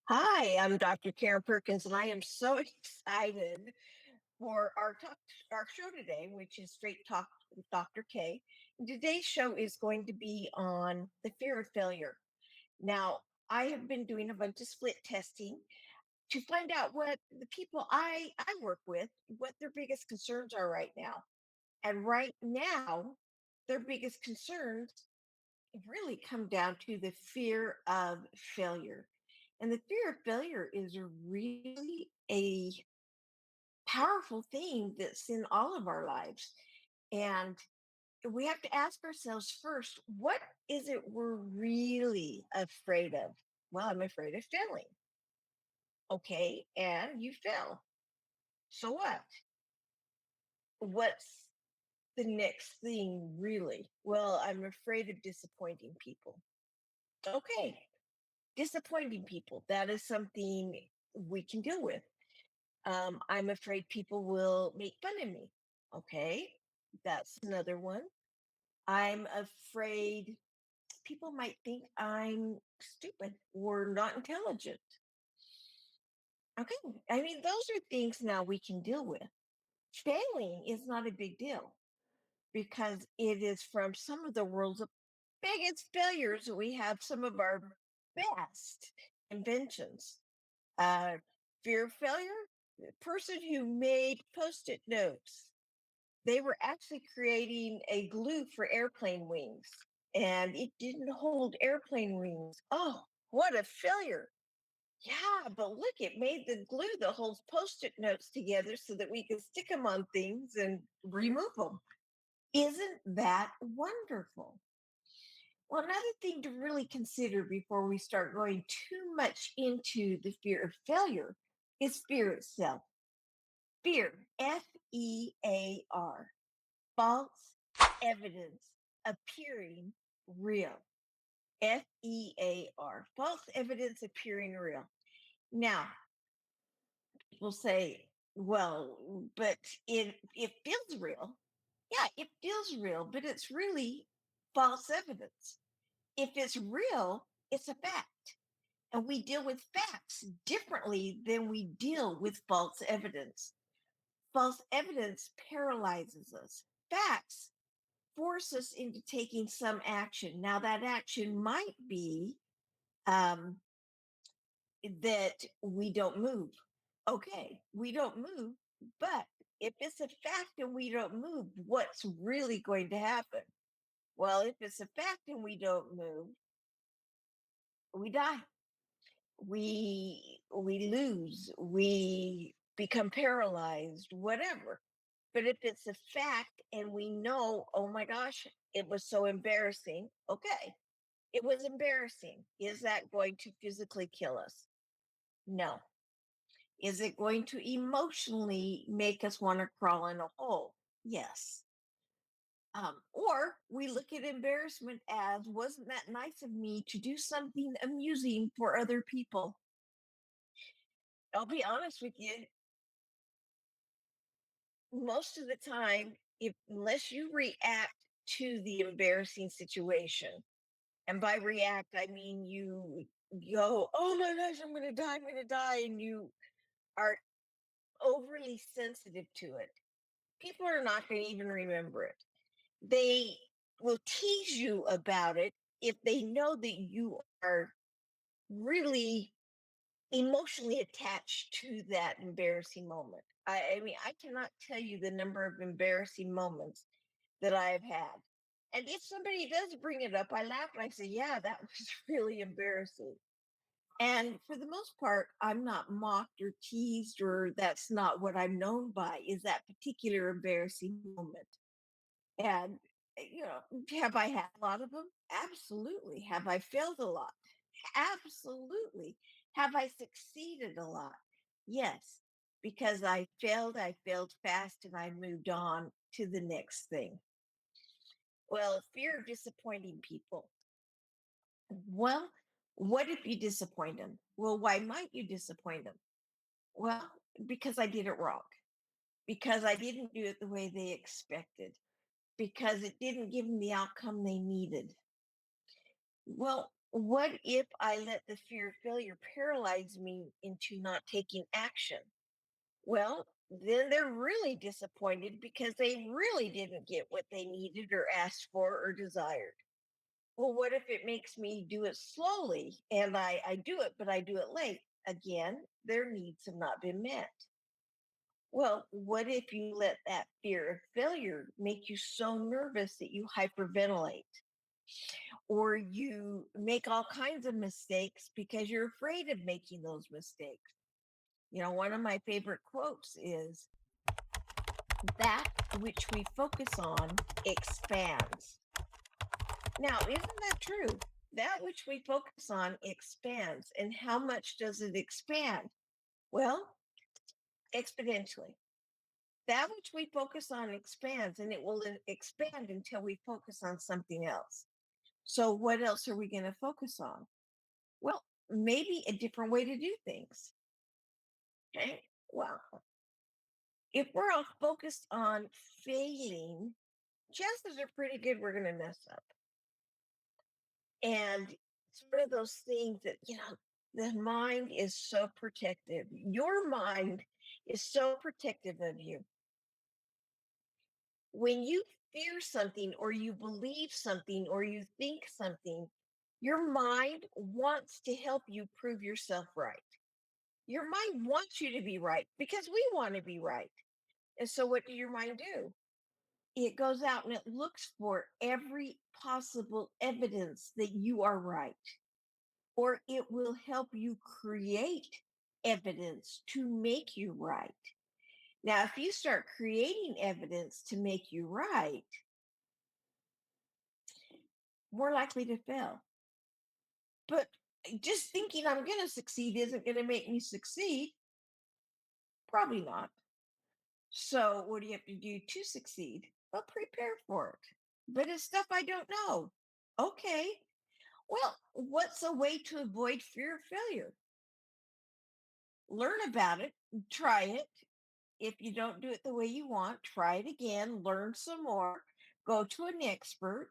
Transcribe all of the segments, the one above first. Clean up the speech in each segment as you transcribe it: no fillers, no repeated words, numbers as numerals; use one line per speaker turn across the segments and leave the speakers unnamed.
Hi, I'm Dr. Karen Perkins, and I am so excited for our show today, which is Straight Talk with Dr. K. And today's show is going to be on the fear of failure. Now, I have been doing a bunch of split testing to find out what the people I work with, what their biggest concerns are right now. And right now, their biggest concerns really come down to the fear of failure. And the fear of failure is really a powerful thing that's in all of our lives. And we have to ask ourselves first, what is it we're really afraid of? Well, I'm afraid of failing. Okay. And you fail. So what? What's the next thing really? Well, I'm afraid of disappointing people. Okay. Disappointing people. That is something we can deal with. I'm afraid people will make fun of me. Okay, that's another one. I'm afraid people might think I'm stupid or not intelligent. Okay, I mean, those are things now we can deal with. Failing is not a big deal because it is from some of the world's biggest failures that we have some of our best inventions. Uh, Fear of failure, the person who made post it notes, they were actually creating a glue for airplane wings and it didn't hold airplane wings. Oh, what a failure. Yeah, but look, it made the glue that holds post it notes together so that we could stick them on things and remove them. Isn't that wonderful? Well, another thing to really consider before we start going too much into the fear of failure is fear itself. Fear, F.E.A.R, false evidence appearing real. F.E.A.R, false evidence appearing real. Now, people say, well, but it feels real. Yeah, it feels real, but it's really false evidence. If it's real, it's a fact. And we deal with facts differently than we deal with false evidence. False evidence paralyzes us. Facts force us into taking some action. Now, that action might be um, that we don't move. Okay, we don't move, but if it's a fact and we don't move, what's really going to happen? Well, if it's a fact and we don't move, we die. We lose. We become paralyzed. Whatever. But if it's a fact and we know, oh my gosh, it was so embarrassing. Okay, it was embarrassing. Is that going to physically kill us? No. Is it going to emotionally make us want to crawl in a hole? Yes. Or we look at embarrassment as, wasn't that nice of me to do something amusing for other people? I'll be honest with you, most of the time, if unless you react to the embarrassing situation, and by react, I mean you go, oh my gosh, I'm gonna die, and you are overly sensitive to it. People are not going to even remember it. They will tease you about it if they know that you are really emotionally attached to that embarrassing moment. I mean, I cannot tell you the number of embarrassing moments that I've had. And if somebody does bring it up, I laugh and I say, yeah, that was really embarrassing. And for the most part, I'm not mocked or teased, or that's not what I'm known by, is that particular embarrassing moment. And, have I had a lot of them? Absolutely. Have I failed a lot? Absolutely. Have I succeeded a lot? Yes. Because I failed fast, and I moved on to the next thing. Well, fear of disappointing people. Well, what if you disappoint them? Well, why might you disappoint them? Well, because I did it wrong, because I didn't do it the way they expected, because it didn't give them the outcome they needed. Well, What if I let the fear of failure paralyze me into not taking action? Well, then they're really disappointed because they really didn't get what they needed or asked for or desired. Well, what if it makes me do it slowly and I do it, but I do it late? Again, their needs have not been met. Well, what if you let that fear of failure make you so nervous that you hyperventilate or you make all kinds of mistakes because you're afraid of making those mistakes? One of my favorite quotes is, that which we focus on expands. Now, isn't that true? That which we focus on expands. And how much does it expand? Well, exponentially. That which we focus on expands, and it will expand until we focus on something else. So, what else are we going to focus on? Well, maybe a different way to do things. Okay. Well, if we're all focused on failing, chances are pretty good we're going to mess up. And it's one of those things that, the mind is so protective. Your mind is so protective of you. When you fear something or you believe something or you think something, your mind wants to help you prove yourself right. Your mind wants you to be right because we want to be right. And so, what does your mind do? It goes out and it looks for every possible evidence that you are right, or it will help you create evidence to make you right. Now, if you start creating evidence to make you right, more likely to fail. But just thinking I'm going to succeed isn't going to make me succeed. Probably not. So, what do you have to do to succeed? Well, prepare for it. But it's stuff I don't know. Okay. Well, what's a way to avoid fear of failure? Learn about it, try it. If you don't do it the way you want, try it again, learn some more, go to an expert,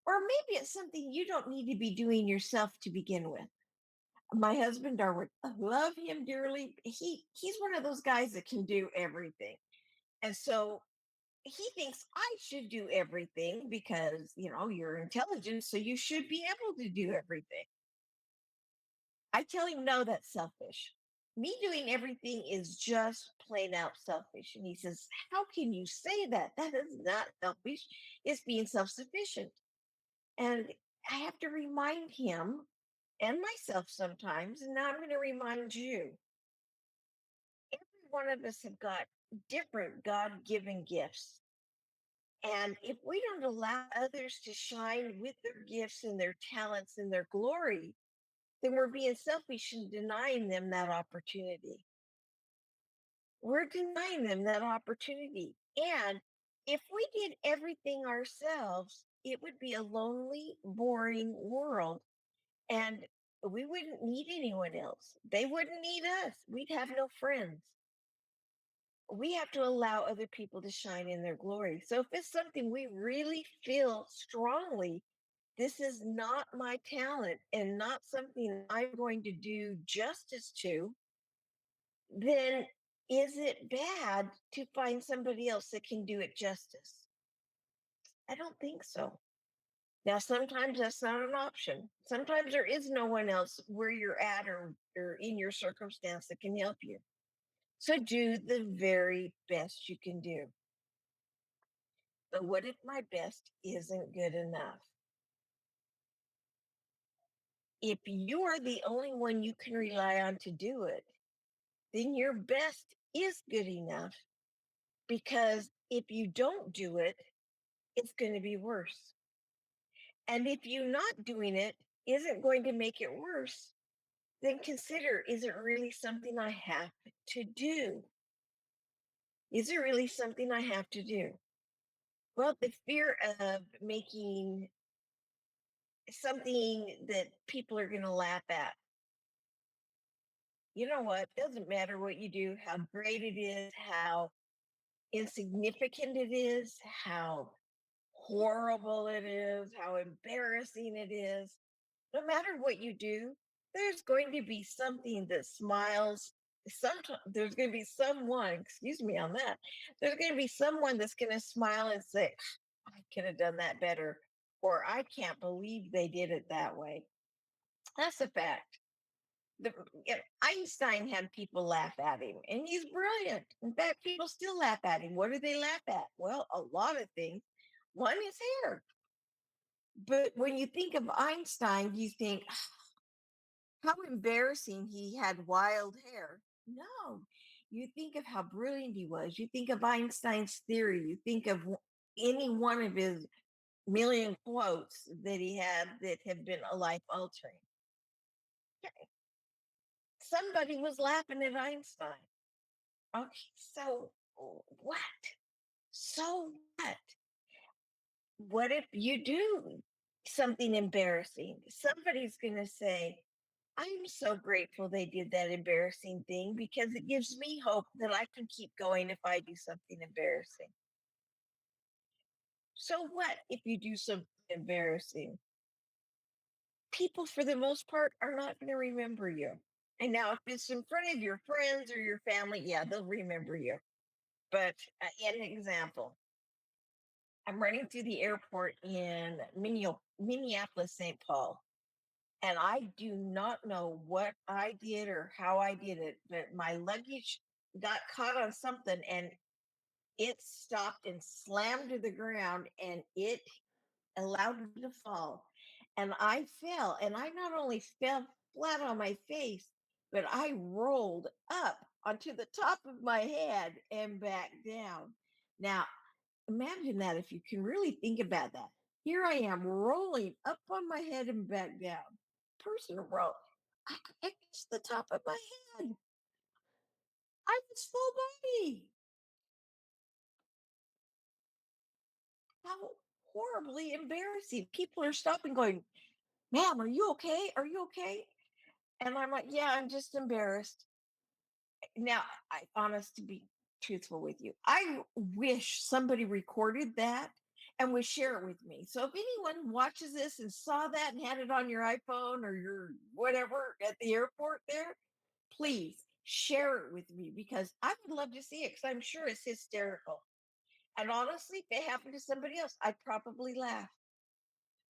or maybe it's something you don't need to be doing yourself to begin with. My husband Darwin, I love him dearly. He's one of those guys that can do everything. And so he thinks I should do everything because, you're intelligent, so you should be able to do everything. I tell him, no, that's selfish. Me doing everything is just plain out selfish. And he says, how can you say that? That is not selfish. It's being self sufficient. And I have to remind him and myself sometimes. And now I'm going to remind you, every one of us have got different God given gifts. And if we don't allow others to shine with their gifts and their talents and their glory, then we're being selfish and denying them that opportunity. We're denying them that opportunity. And if we did everything ourselves, it would be a lonely, boring world. And we wouldn't need anyone else. They wouldn't need us. We'd have no friends. We have to allow other people to shine in their glory. So if it's something we really feel strongly, this is not my talent and not something I'm going to do justice to, then is it bad to find somebody else that can do it justice? I don't think so. Now, sometimes that's not an option. Sometimes there is no one else where you're at or in your circumstance that can help you. So do the very best you can do. But what if my best isn't good enough? If you're the only one you can rely on to do it, then your best is good enough, because if you don't do it, it's going to be worse. And if you not doing it isn't going to make it worse, then consider, is it really something I have to do? Is it really something I have to do? Well, the fear of making something that people are going to laugh at. You know what? Doesn't matter what you do, how great it is, how insignificant it is, how horrible it is, how embarrassing it is. no matter what you do, there's going to be something that smiles. Sometimes there's going to be someone, excuse me on that, there's going to be someone that's going to smile and say, I could have done that better, or I can't believe they did it that way. That's a fact. Einstein had people laugh at him, and he's brilliant. In fact, people still laugh at him. What do they laugh at? Well, a lot of things. One is hair. But when you think of Einstein, you think, how embarrassing he had wild hair. No, you think of how brilliant he was. You think of Einstein's theory. You think of any one of his million quotes that he had that have been a life altering. Somebody was laughing at Einstein. Okay, so what? So what? What if you do something embarrassing? Somebody's going to say, I'm so grateful they did that embarrassing thing because it gives me hope that I can keep going if I do something embarrassing. So what if you do something embarrassing? People, for the most part, are not going to remember you. And now, if it's in front of your friends or your family, yeah, they'll remember you. But an example, I'm running through the airport in Minneapolis, St. Paul, and I do not know what I did or how I did it, but my luggage got caught on something and it stopped and slammed to the ground and it allowed me to fall. And I fell, and I not only fell flat on my face, but I rolled up onto the top of my head and back down. Now, imagine that if you can really think about that. Here I am rolling up on my head and back down. Person roll. I it's the top of my head. I was full body. How horribly embarrassing. People are stopping going, ma'am, are you okay? Are you okay? And I'm like, yeah, I'm just embarrassed. Now, I honest to be truthful with you, I wish somebody recorded that and would share it with me. So if anyone watches this and saw that and had it on your iPhone or your whatever at the airport there, please share it with me because I would love to see it because I'm sure it's hysterical. And honestly, if it happened to somebody else, I'd probably laugh.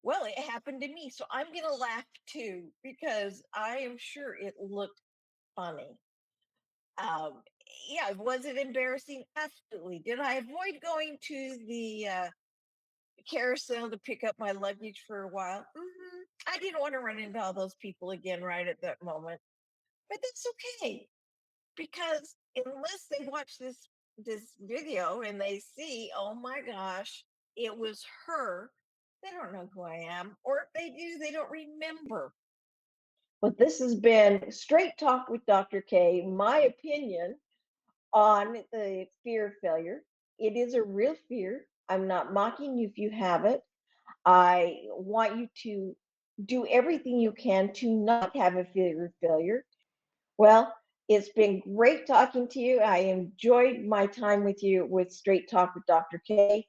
Well, it happened to me, so I'm going to laugh too because I am sure it looked funny. Um, yeah, was it embarrassing? Absolutely. Did I avoid going to the carousel to pick up my luggage for a while? I didn't want to run into all those people again right at that moment, but that's okay because unless they watch this video and they see, oh my gosh, it was her, they don't know who I am, or if they do, they don't remember. But this has been Straight Talk with Dr. K, my opinion on the fear of failure. It is a real fear. I'm not mocking you if you have it. I want you to do everything you can to not have a fear of failure. Well, it's been great talking to you. I enjoyed my time with you with Straight Talk with Dr. K.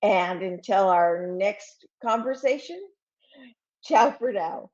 And until our next conversation, ciao for now.